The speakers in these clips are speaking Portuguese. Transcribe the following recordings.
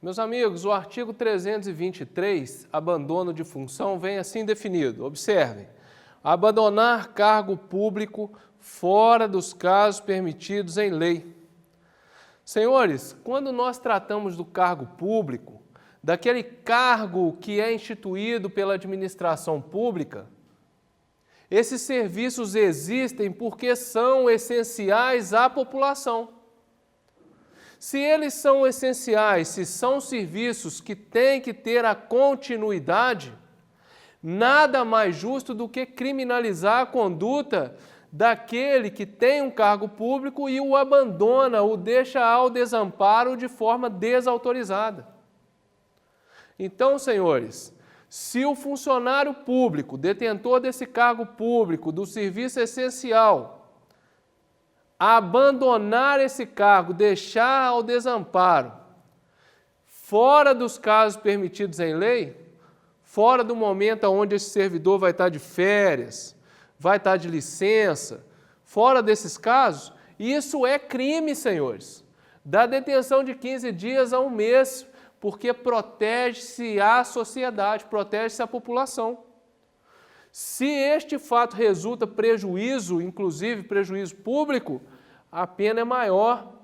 Meus amigos, o artigo 323, abandono de função, vem assim definido. Observem, abandonar cargo público fora dos casos permitidos em lei. Senhores, quando nós tratamos do cargo público, daquele cargo que é instituído pela administração pública, esses serviços existem porque são essenciais à população. Se eles são essenciais, se são serviços que têm que ter a continuidade, nada mais justo do que criminalizar a conduta daquele que tem um cargo público e o abandona, o deixa ao desamparo de forma desautorizada. Então, senhores, se o funcionário público, detentor desse cargo público, do serviço essencial, abandonar esse cargo, deixar ao desamparo, fora dos casos permitidos em lei, fora do momento onde esse servidor vai estar de férias, vai estar de licença, fora desses casos, isso é crime, senhores. Da detenção de 15 dias a 1 mês, porque protege-se a sociedade, protege-se a população. Se este fato resulta prejuízo, inclusive prejuízo público, a pena é maior.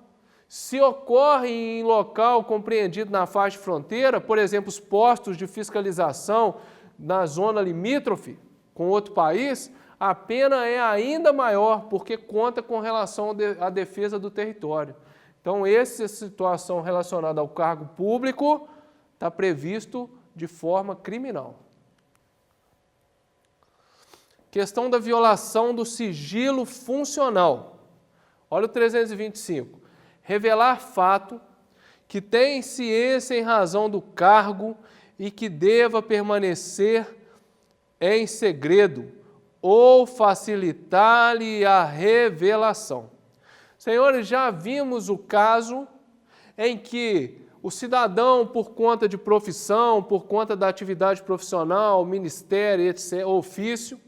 Se ocorre em local compreendido na faixa de fronteira, por exemplo, os postos de fiscalização na zona limítrofe com outro país, a pena é ainda maior, porque conta com relação à defesa do território. Então, essa situação relacionada ao cargo público está previsto de forma criminal. Questão da violação do sigilo funcional. Olha o 325. Revelar fato que tem ciência em razão do cargo e que deva permanecer em segredo ou facilitar-lhe a revelação. Senhores, já vimos o caso em que o cidadão, por conta de profissão, por conta da atividade profissional, ministério, etc., ofício,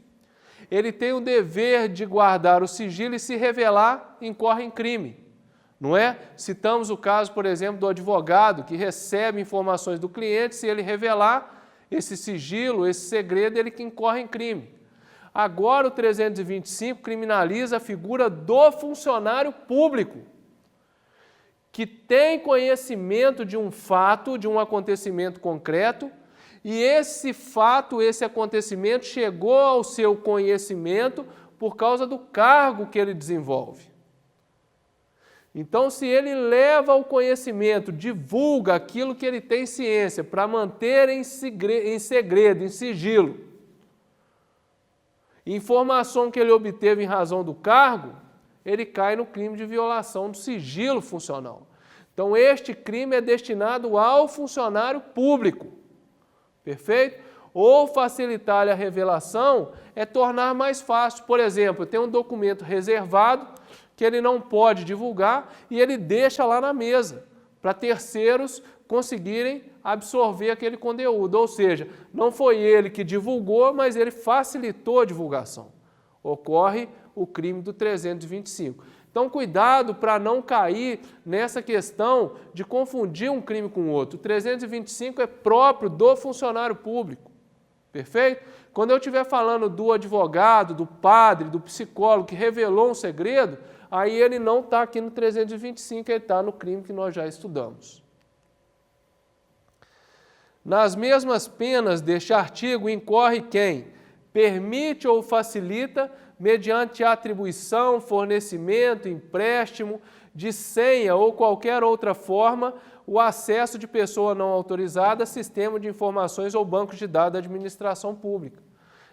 ele tem o dever de guardar o sigilo e se revelar, incorre em crime, não é? Citamos o caso, por exemplo, do advogado que recebe informações do cliente, se ele revelar esse sigilo, esse segredo, ele que incorre em crime. Agora o 325 criminaliza a figura do funcionário público, que tem conhecimento de um fato, de um acontecimento concreto, e esse fato, esse acontecimento chegou ao seu conhecimento por causa do cargo que ele desenvolve. Então, se ele leva ao conhecimento, divulga aquilo que ele tem ciência para manter em segredo, em sigilo, informação que ele obteve em razão do cargo, ele cai no crime de violação do sigilo funcional. Então, este crime é destinado ao funcionário público. Perfeito? Ou facilitar a revelação é tornar mais fácil. Por exemplo, tem um documento reservado que ele não pode divulgar e ele deixa lá na mesa para terceiros conseguirem absorver aquele conteúdo. Ou seja, não foi ele que divulgou, mas ele facilitou a divulgação. Ocorre o crime do 325. Então, cuidado para não cair nessa questão de confundir um crime com o outro. O 325 é próprio do funcionário público. Perfeito? Quando eu estiver falando do advogado, do padre, do psicólogo que revelou um segredo, aí ele não está aqui no 325, ele está no crime que nós já estudamos. Nas mesmas penas deste artigo incorre quem permite ou facilita, mediante atribuição, fornecimento, empréstimo, de senha ou qualquer outra forma, o acesso de pessoa não autorizada a sistema de informações ou bancos de dados da administração pública.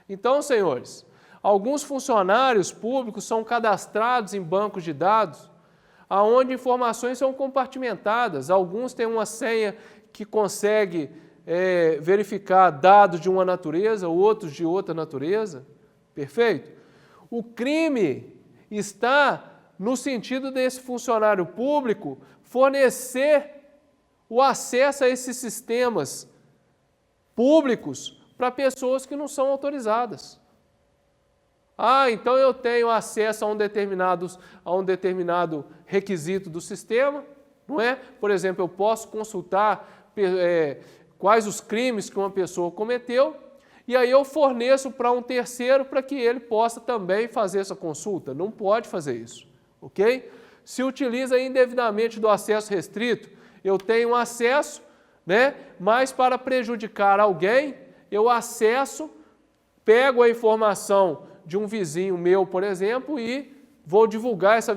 Então, senhores, alguns funcionários públicos são cadastrados em bancos de dados, onde informações são compartimentadas. Alguns têm uma senha que consegue verificar dados de uma natureza, outros de outra natureza. Perfeito? O crime está no sentido desse funcionário público fornecer o acesso a esses sistemas públicos para pessoas que não são autorizadas. Ah, então eu tenho acesso a um determinado requisito do sistema, não é? Por exemplo, eu posso consultar quais os crimes que uma pessoa cometeu e aí eu forneço para um terceiro para que ele possa também fazer essa consulta. Não pode fazer isso, ok? Se utiliza indevidamente do acesso restrito, eu tenho acesso, né? Mas para prejudicar alguém, eu acesso, pego a informação de um vizinho meu, por exemplo, e vou divulgar essa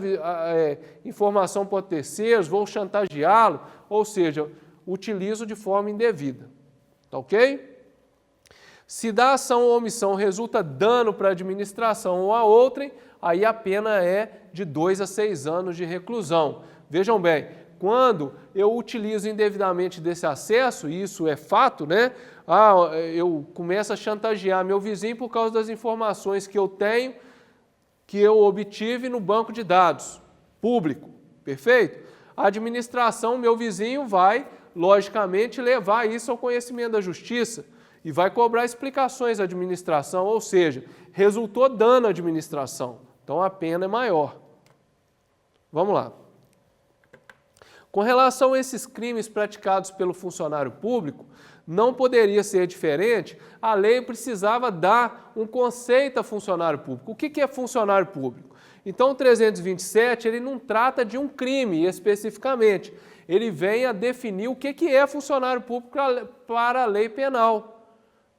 informação para terceiros, vou chantageá-lo, ou seja, utilizo de forma indevida. Tá ok? Se da ação ou omissão resulta dano para a administração ou a outrem, aí a pena é de 2 a 6 anos de reclusão. Vejam bem, quando eu utilizo indevidamente desse acesso, e isso é fato, né? Eu começo a chantagear meu vizinho por causa das informações que eu tenho, que eu obtive no banco de dados público, perfeito? A administração, meu vizinho, vai, logicamente, levar isso ao conhecimento da justiça e vai cobrar explicações à administração, ou seja, resultou dano à administração, então a pena é maior. Vamos lá. Com relação a esses crimes praticados pelo funcionário público, não poderia ser diferente, a lei precisava dar um conceito a funcionário público. O que é funcionário público? Então, o 327, ele não trata de um crime especificamente, ele vem a definir o que é funcionário público para a lei penal.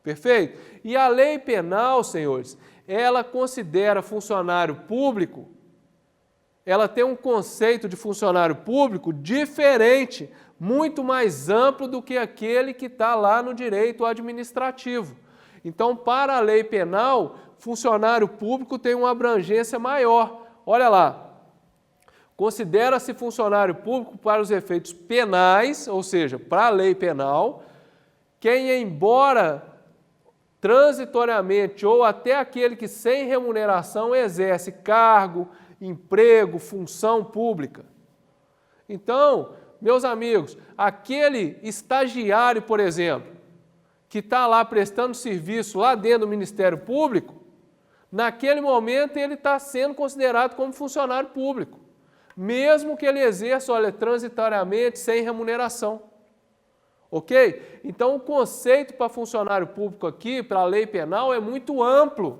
Perfeito? E a lei penal, senhores, ela considera funcionário público, ela tem um conceito de funcionário público diferente, muito mais amplo do que aquele que está lá no direito administrativo. Então, para a lei penal, funcionário público tem uma abrangência maior. Olha lá, considera-se funcionário público para os efeitos penais, ou seja, para a lei penal, quem, embora transitoriamente ou até aquele que sem remuneração exerce cargo, emprego, função pública. Então, meus amigos, aquele estagiário, por exemplo, que está lá prestando serviço lá dentro do Ministério Público, naquele momento ele está sendo considerado como funcionário público, mesmo que ele exerça, olha, transitoriamente, sem remuneração. Ok? Então, o conceito para funcionário público aqui, para a lei penal, é muito amplo.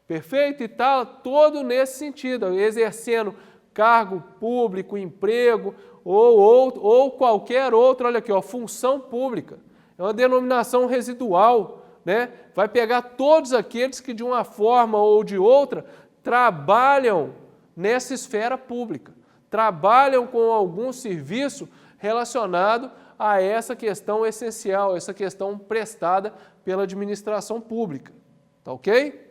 Perfeito? E está todo nesse sentido, exercendo cargo público, emprego ou qualquer outra, olha aqui, ó, função pública. É uma denominação residual, né? Vai pegar todos aqueles que de uma forma ou de outra trabalham nessa esfera pública, trabalham com algum serviço relacionado a essa questão essencial, essa questão prestada pela administração pública. Tá ok?